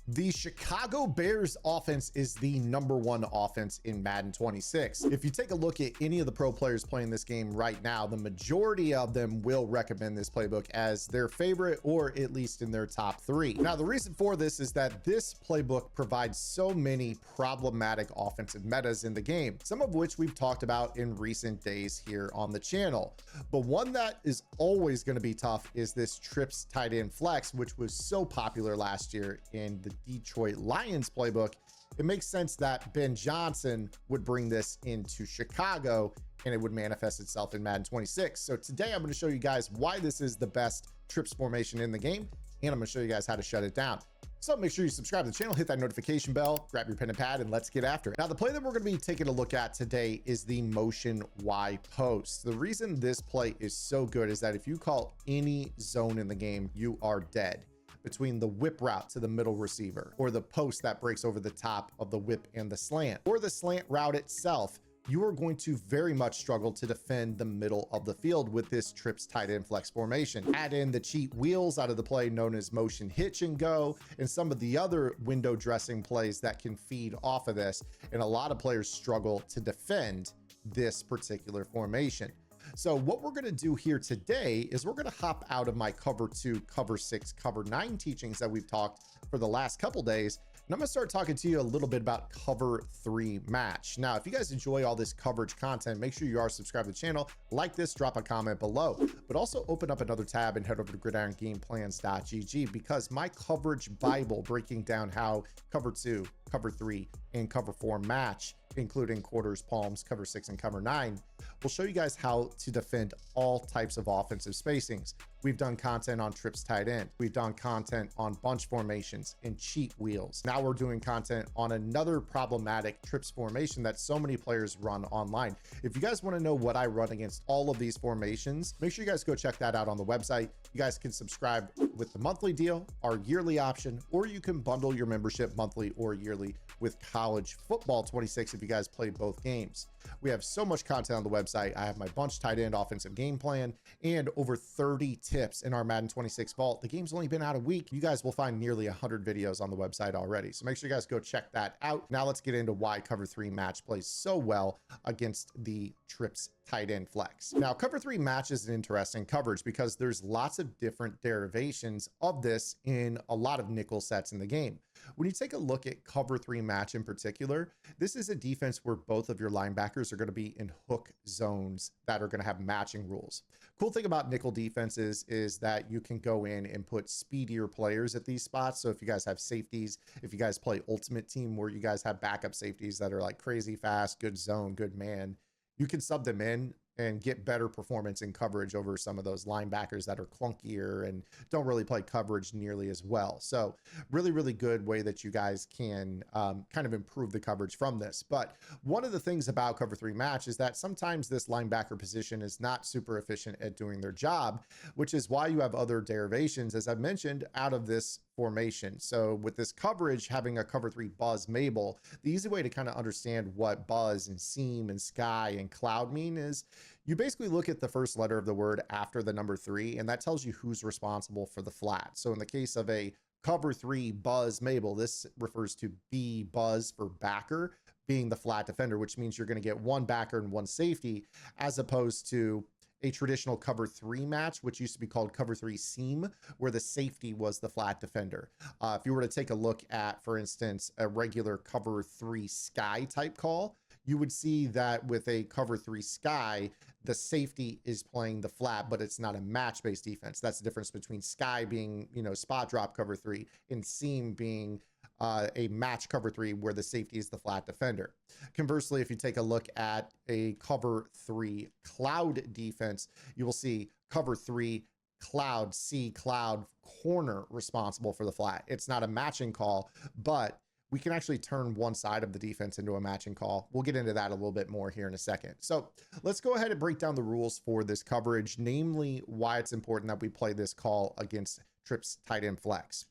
The Chicago Bears offense is the #1 offense in Madden 26. If you take a look at any of the pro players playing this game right now, the majority of them will recommend this playbook as their favorite, or at least in their top 3. Now, the reason for this is that this playbook provides so many problematic offensive metas in the game, some of which we've talked about in recent days here on the channel. But one that is always going to be tough is this trips tight end flex, which was so popular last year in the Detroit Lions playbook. It makes sense that Ben Johnson would bring this into Chicago and it would manifest itself in Madden 26. So today I'm going to show you guys why this is the best trips formation in the game, and I'm going to show you guys how to shut it down. So make sure you subscribe to the channel, hit that notification bell, grab your pen and pad, and let's get after it. Now, the play that we're going to be taking a look at today is the motion Y post. The reason this play is so good is that if you call any zone in the game, you are dead. Between the whip route to the middle receiver, or the post that breaks over the top of the whip and the slant, or the slant route itself, you are going to very much struggle to defend the middle of the field with this trips tight end flex formation. Add in the cheat wheels out of the play known as motion hitch and go, and some of the other window dressing plays that can feed off of this, and a lot of players struggle to defend this particular formation. So what we're going to do here today is we're going to hop out of my cover 2, cover 6, cover 9 teachings that we've talked for the last couple days, and I'm going to start talking to you a little bit about cover 3 match. Now, if you guys enjoy all this coverage content, make sure you are subscribed to the channel, like this, drop a comment below, but also open up another tab and head over to gridirongameplans.gg, because my coverage Bible breaking down how cover 2, cover 3, and cover 4 match, including quarters, palms, cover 6, and cover 9, will show you guys how to defend all types of offensive spacings. We've done content on trips tight end. We've done content on bunch formations and cheat wheels. Now we're doing content on another problematic trips formation that so many players run online. If you guys want to know what I run against all of these formations, make sure you guys go check that out on the website. You guys can subscribe with the monthly deal, our yearly option, or you can bundle your membership monthly or yearly with college football 26 if you guys play both games. We have so much content on the website. I have my bunch tight end offensive game plan and over 30 tips in our Madden 26 vault. The game's only been out a week. You guys will find nearly 100 videos on the website already. So make sure you guys go check that out. Now let's get into why cover 3 match plays so well against the trips tight end flex. Now, cover 3 match is an interesting coverage because there's lots of different derivations of this in a lot of nickel sets in the game. When you take a look at cover 3 match in particular, this is a defense where both of your linebackers are going to be in hook zones that are going to have matching rules. Cool thing about nickel defenses is that you can go in and put speedier players at these spots. So if you guys have safeties, if you guys play ultimate team where you guys have backup safeties that are like crazy fast, good zone, good man, you can sub them in and get better performance in coverage over some of those linebackers that are clunkier and don't really play coverage nearly as well. So really, really good way that you guys can kind of improve the coverage from this. But one of the things about cover 3 match is that sometimes this linebacker position is not super efficient at doing their job, which is why you have other derivations, as I've mentioned, out of this formation. So with this coverage, having a cover 3 buzz Mabel, the easy way to kind of understand what buzz and seam and sky and cloud mean is you basically look at the first letter of the word after the number 3, and that tells you who's responsible for the flat. So in the case of a cover 3 buzz Mabel, this refers to B buzz for backer being the flat defender, which means you're going to get one backer and one safety, as opposed to a traditional cover 3 match, which used to be called cover 3 seam, where the safety was the flat defender. If you were to take a look at, for instance, a regular cover 3 sky type call, you would see that with a cover 3 sky, the safety is playing the flat, but it's not a match-based defense. That's the difference between sky being, spot drop cover 3 and seam being a match cover 3 where the safety is the flat defender. Conversely, if you take a look at a cover 3 cloud defense, you will see cover 3 cloud, C cloud corner responsible for the flat. It's not a matching call, but we can actually turn one side of the defense into a matching call. We'll get into that a little bit more here in a second. So let's go ahead and break down the rules for this coverage, namely why it's important that we play this call against trips tight end flex.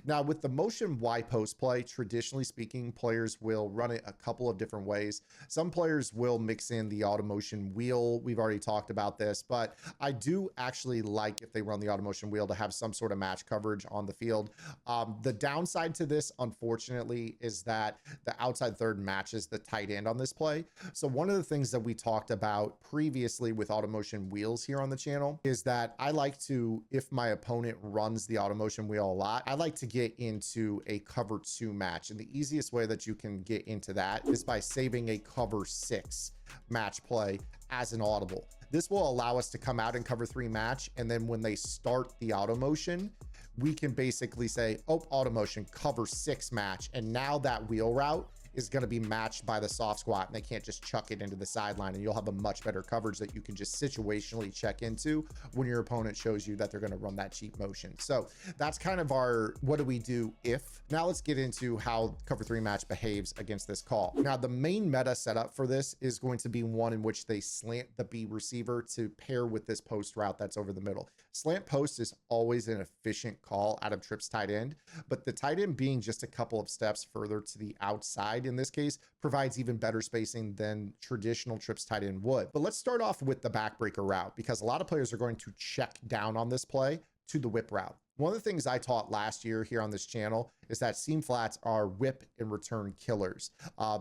Now with the motion Y post play, traditionally speaking, players will run it a couple of different ways. Some players will mix in the auto motion wheel. We've already talked about this, but I do actually like, if they run the auto motion wheel, to have some sort of match coverage on the field. The downside to this, unfortunately, is that the outside third matches the tight end on this play. So one of the things that we talked about previously with auto motion wheels here on the channel is that I like to, if my opponent runs the auto motion wheel a lot, I like to get into a cover 2 match. And the easiest way that you can get into that is by saving a cover 6 match play as an audible. This will allow us to come out in cover 3 match, and then when they start the auto motion, we can basically say, oh, auto motion cover 6 match, and now that wheel route is going to be matched by the soft squat, and they can't just chuck it into the sideline, and you'll have a much better coverage that you can just situationally check into when your opponent shows you that they're going to run that cheap motion. So that's kind of our what do we do if. Now let's get into how cover 3 match behaves against this call. Now the main meta setup for this is going to be one in which they slant the B receiver to pair with this post route that's over the middle. Slant post is always an efficient call out of trips tight end, but the tight end being just a couple of steps further to the outside in this case provides even better spacing than traditional trips tight end would. But let's start off with the backbreaker route, because a lot of players are going to check down on this play to the whip route. One of the things I taught last year here on this channel is that seam flats are whip and return killers.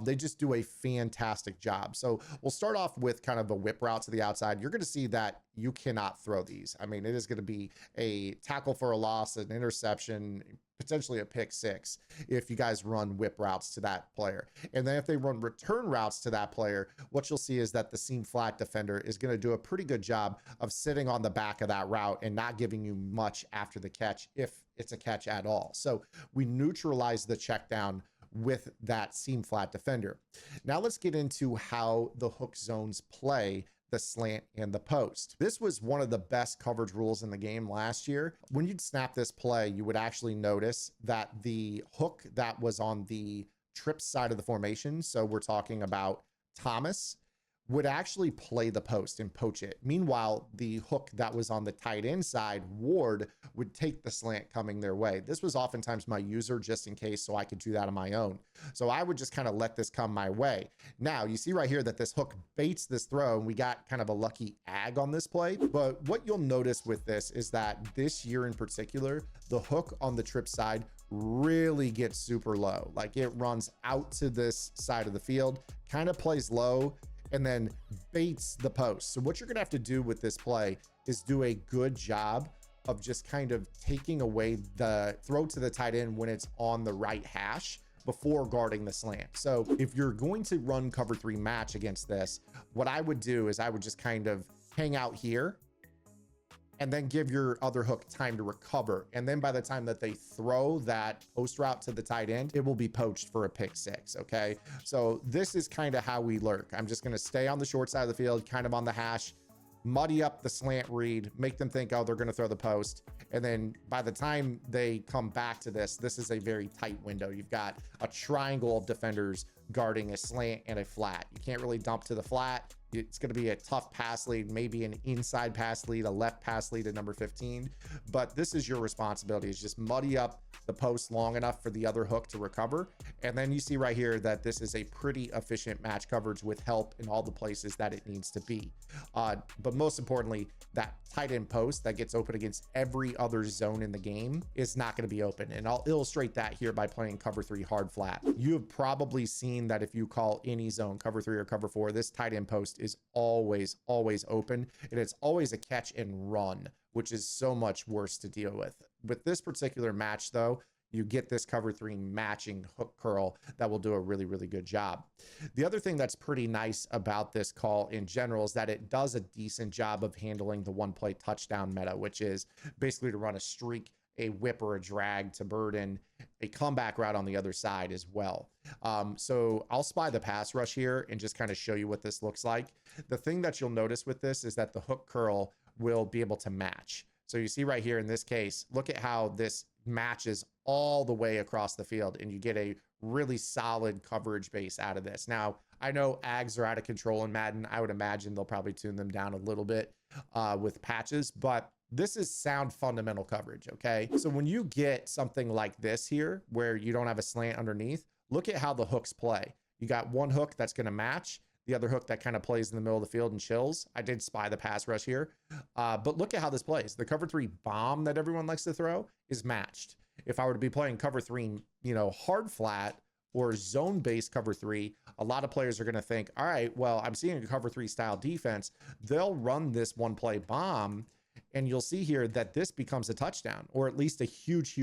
They just do a fantastic job. So we'll start off with kind of a whip route to the outside. You're going to see that you cannot throw these. I mean, it is going to be a tackle for a loss, an interception, potentially a pick 6 if you guys run whip routes to that player. And then if they run return routes to that player, what you'll see is that the seam flat defender is going to do a pretty good job of sitting on the back of that route and not giving you much after the catch, if it's a catch at all. So we neutralize the check down with that seam flat defender. Now let's get into how the hook zones play the slant and the post. This was one of the best coverage rules in the game last year. When you'd snap this play, you would actually notice that the hook that was on the trip side of the formation, so we're talking about Thomas, would actually play the post and poach it. Meanwhile, the hook that was on the tight end side, Ward, would take the slant coming their way. This was oftentimes my user just in case, so I could do that on my own. So I would just kind of let this come my way. Now you see right here that this hook baits this throw, and we got kind of a lucky ag on this play. But what you'll notice with this is that this year in particular, the hook on the trip side really gets super low. Like it runs out to this side of the field, kind of plays low, and then baits the post. So what you're gonna have to do with this play is do a good job of just kind of taking away the throw to the tight end when it's on the right hash before guarding the slant. So if you're going to run cover 3 match against this, what I would do is I would just kind of hang out here and then give your other hook time to recover. And then by the time that they throw that post route to the tight end, it will be poached for a pick 6, okay? So this is kind of how we lurk. I'm just gonna stay on the short side of the field, kind of on the hash, muddy up the slant read, make them think, oh, they're gonna throw the post. And then by the time they come back to this, this is a very tight window. You've got a triangle of defenders guarding a slant and a flat. You can't really dump to the flat. It's going to be a tough pass lead, maybe an inside pass lead, a left pass lead at number 15. But this is your responsibility, is just muddy up the post long enough for the other hook to recover. And then you see right here that this is a pretty efficient match coverage with help in all the places that it needs to be. But most importantly, that tight end post that gets open against every other zone in the game is not going to be open. And I'll illustrate that here by playing cover 3 hard flat. You have probably seen that if you call any zone cover 3 or cover 4, this tight end post is always open, and it's always a catch and run, which is so much worse to deal with. With this particular match though, you get this cover 3 matching hook curl that will do a really good job. The other thing that's pretty nice about this call in general is that it does a decent job of handling the one play touchdown meta, which is basically to run a streak, a whip, or a drag to burden a comeback route on the other side as well. So I'll spy the pass rush here and just kind of show you what this looks like. The thing that you'll notice with this is that the hook curl will be able to match. So you see right here in this case, look at how this matches all the way across the field, and you get a really solid coverage base out of this. Now, I know ags are out of control in Madden. I would imagine they'll probably tune them down a little bit with patches, but This is sound fundamental coverage, okay? So when you get something like this here, where you don't have a slant underneath, look at how the hooks play. You got one hook that's gonna match, the other hook that kind of plays in the middle of the field and chills. I did spy the pass rush here, but look at how this plays. The cover 3 bomb that everyone likes to throw is matched. If I were to be playing cover 3, you know, hard flat or zone-based cover 3, a lot of players are going to think, all right, well, I'm seeing a cover 3 style defense. They'll run this one play bomb, and you'll see here that this becomes a touchdown, or at least a huge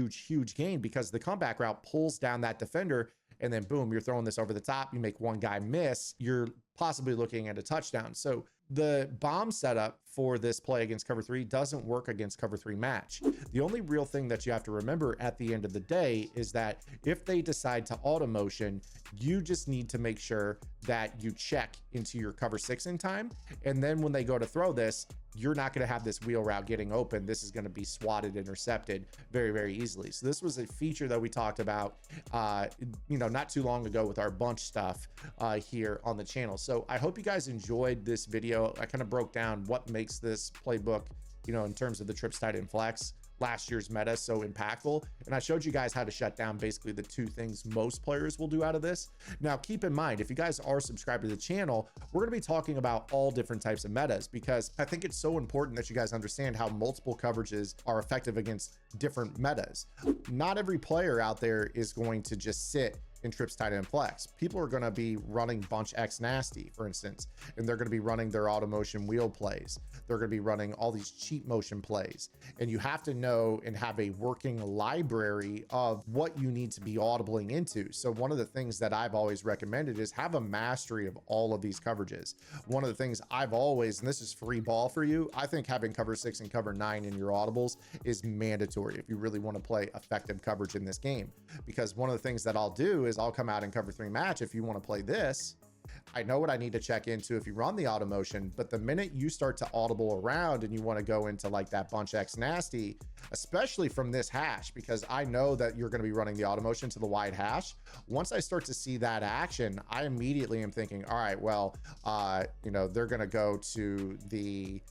gain, because the comeback route pulls down that defender, and then boom, you're throwing this over the top. You make one guy miss, you're possibly looking at a touchdown. So the bomb setup for this play against cover 3 doesn't work against cover 3 match. The only real thing that you have to remember at the end of the day is that if they decide to auto motion, you just need to make sure that you check into your cover 6 in time. And then when they go to throw this, you're not going to have this wheel route getting open. This is going to be swatted, intercepted very easily. So this was a feature that we talked about, you know, not too long ago with our bunch stuff here on the channel. So I hope you guys enjoyed this video. I kind of broke down what makes this playbook, you know, in terms of the trips tight end flex, last year's meta, so impactful. And I showed you guys how to shut down basically the 2 things most players will do out of this. Now, keep in mind, if you guys are subscribed to the channel, we're going to be talking about all different types of metas, because I think it's so important that you guys understand how multiple coverages are effective against different metas. Not every player out there is going to just sit in trips tight end flex. People are going to be running bunch X nasty, for instance, and they're going to be running their auto motion wheel plays. They're going to be running all these cheat motion plays, and you have to know and have a working library of what you need to be audibling into. So one of the things that I've always recommended is have a mastery of all of these coverages. One of the things I've always, and this is free ball for you, I think having cover 6 and cover 9 in your audibles is mandatory if you really want to play effective coverage in this game. Because one of the things that I'll do is I'll come out in cover 3 match. If you want to play this, I know what I need to check into if you run the auto motion, but the minute you start to audible around and you want to go into like that bunch X nasty, especially from this hash, because I know that you're going to be running the auto motion to the wide hash. Once I start to see that action, I immediately am thinking, all right, well, you know, they're going to go to the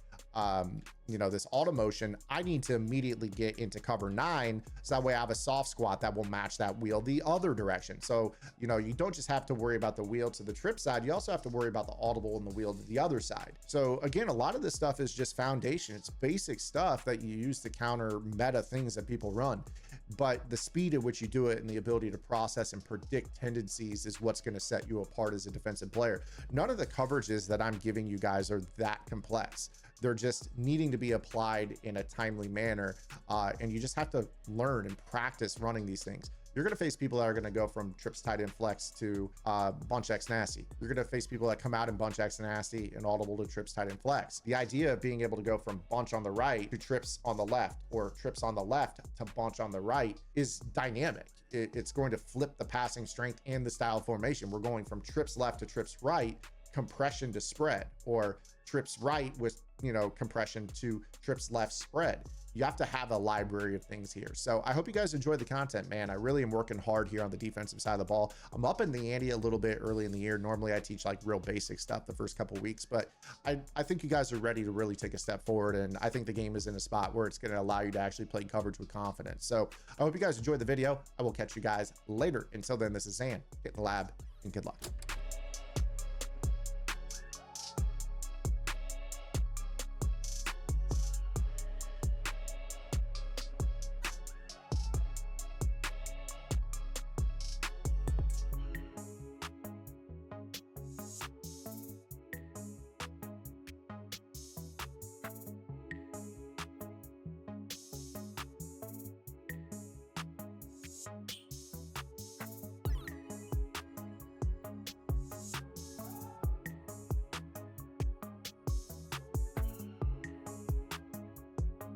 you know, this auto motion. I need to immediately get into cover 9, so that way I have a soft squat that will match that wheel the other direction. So, you know, you don't just have to worry about the wheel to the trip side, you also have to worry about the audible and the wheel to the other side. So again, a lot of this stuff is just foundation. It's basic stuff that you use to counter meta things that people run. But the speed at which you do it and the ability to process and predict tendencies is what's going to set you apart as a defensive player. None of the coverages that I'm giving you guys are that complex. They're just needing to be applied in a timely manner. And you just have to learn and practice running these things. You're going to face people that are going to go from trips tight end flex to bunch X nasty. You're going to face people that come out in bunch X nasty and audible to trips tight end flex. The idea of being able to go from bunch on the right to trips on the left, or trips on the left to bunch on the right, is dynamic. It's going to flip the passing strength and the style formation. We're going from trips left to trips right, compression to spread, or trips right with, you know, compression to trips left spread. You have to have a library of things here. So I hope you guys enjoyed the content, man. I really am working hard here on the defensive side of the ball. I'm up in the ante a little bit early in the year. Normally I teach like real basic stuff the first couple weeks, but I think you guys are ready to really take a step forward. And I think the game is in a spot where it's going to allow you to actually play coverage with confidence. So I hope you guys enjoyed the video. I will catch you guys later. Until then, this is Zan. Get in the lab and good luck.